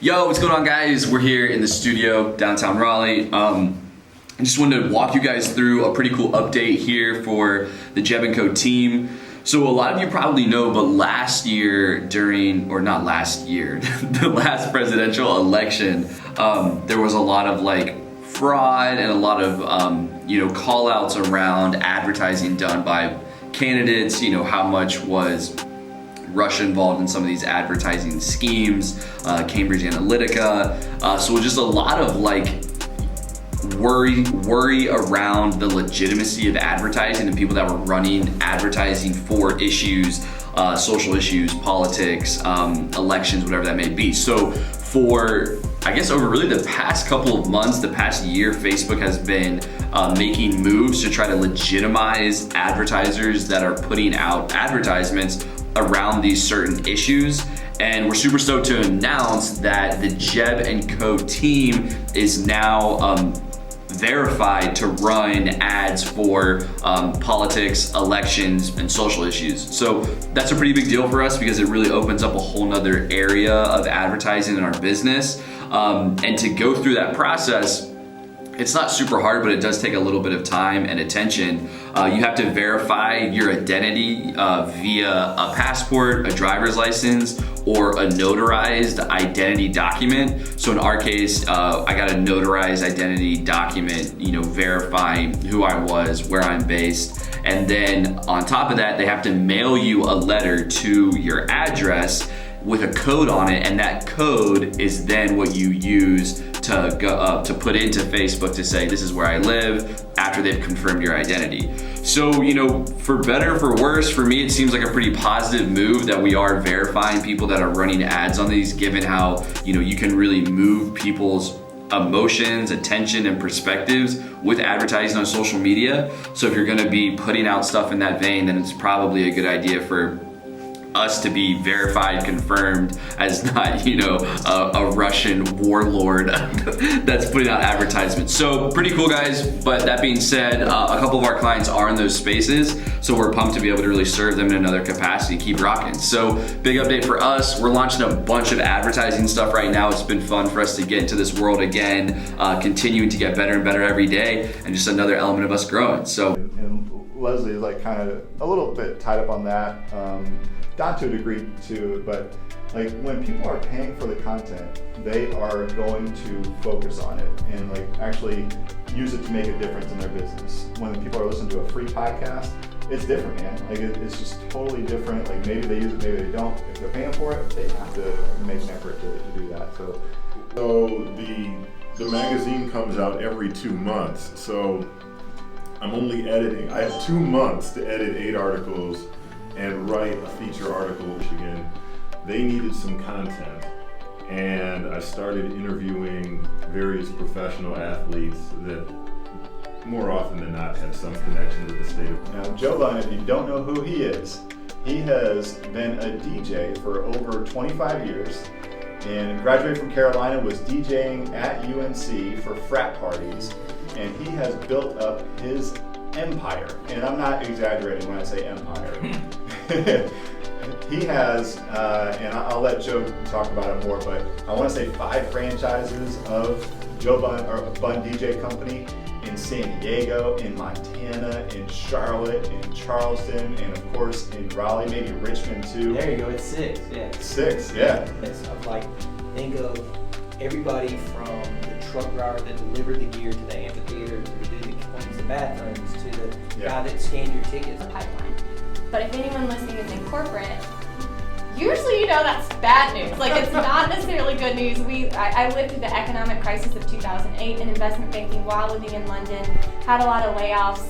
Yo, what's going on, guys? We're here in the studio, downtown Raleigh. I just wanted to walk you guys through a pretty cool update here for the Jeb & Co team. So a lot of you probably know, but last year the last presidential election, there was a lot of fraud and a lot of call outs around advertising done by candidates. How much was Russia involved in some of these advertising schemes, Cambridge Analytica. So just a lot of worry around the legitimacy of advertising and people that were running advertising for issues, social issues, politics, elections, whatever that may be. So for, over really the past couple of months, the past year, Facebook has been making moves to try to legitimize advertisers that are putting out advertisements around these certain issues. And we're super stoked to announce that the Jeb & Co team is now verified to run ads for politics, elections, and social issues. So that's a pretty big deal for us because it really opens up a whole nother area of advertising in our business. And to go through that process, it's not super hard, but it does take a little bit of time and attention. You have to verify your identity via a passport, a driver's license, or a notarized identity document. So in our case, I got a notarized identity document, verifying who I was, where I'm based. And then on top of that, they have to mail you a letter to your address with a code on it, and that code is then what you use to go to put into Facebook to say this is where I live after they've confirmed your identity. So for better or for worse, for me it seems like a pretty positive move that we are verifying people that are running ads on these, given how you can really move people's emotions, attention, and perspectives with advertising on social media. So if you're going to be putting out stuff in that vein, then it's probably a good idea for us to be verified, confirmed as not, a Russian warlord that's putting out advertisements. So pretty cool, guys. But that being said, a couple of our clients are in those spaces, so we're pumped to be able to really serve them in another capacity, keep rocking. So big update for us. We're launching a bunch of advertising stuff right now. It's been fun for us to get into this world again, continuing to get better and better every day, and just another element of us growing. So and Leslie is kind of a little bit tied up on that. Not to a degree too, but when people are paying for the content, they are going to focus on it and actually use it to make a difference in their business. When people are listening to a free podcast, it's different, man. It's just totally different. Maybe they use it, maybe they don't. If they're paying for it, they have to make an effort to do that. So the magazine comes out every 2 months. So I'm only editing. I have 2 months to edit 8 articles and write a feature article, which again, they needed some content. And I started interviewing various professional athletes that more often than not have some connection with the state of. Now, Joe Budden, if you don't know who he is, he has been a DJ for over 25 years and graduated from Carolina, was DJing at UNC for frat parties, and he has built up his empire. And I'm not exaggerating when I say empire. He has, and I'll let Joe talk about it more, but I want to say 5 franchises of Joe Budden, or Budden DJ Company in San Diego, in Montana, in Charlotte, in Charleston, and of course in Raleigh, maybe Richmond too. There you go, it's 6, yeah. 6, yeah. It's think of everybody from the truck driver that delivered the gear to the amphitheater, to the dude that cleans the bathrooms, to the guy that scanned your tickets. Pipeline. But if anyone listening is in corporate, usually that's bad news. It's not necessarily good news. I lived through the economic crisis of 2008 in investment banking while living in London, had a lot of layoffs,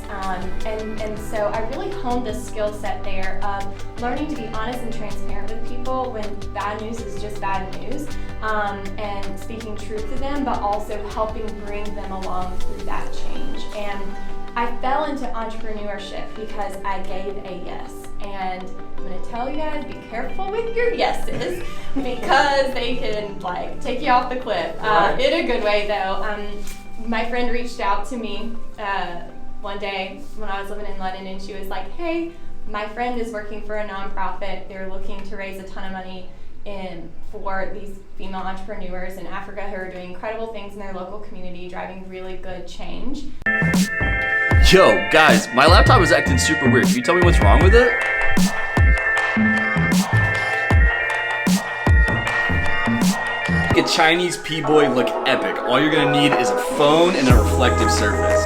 and so I really honed the skill set there of learning to be honest and transparent with people when bad news is just bad news, and speaking truth to them, but also helping bring them along through that change. And I fell into entrepreneurship because I gave a yes. And I'm gonna tell you guys, be careful with your yeses because they can take you off the cliff. In a good way though. My friend reached out to me one day when I was living in London, and she was like, hey, my friend is working for a nonprofit. They're looking to raise a ton of money. for these female entrepreneurs in Africa who are doing incredible things in their local community, driving really good change. Yo, guys, my laptop is acting super weird. Can you tell me what's wrong with it? Make a Chinese P-boy look epic. All you're gonna need is a phone and a reflective surface.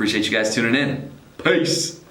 Appreciate you guys tuning in. Peace.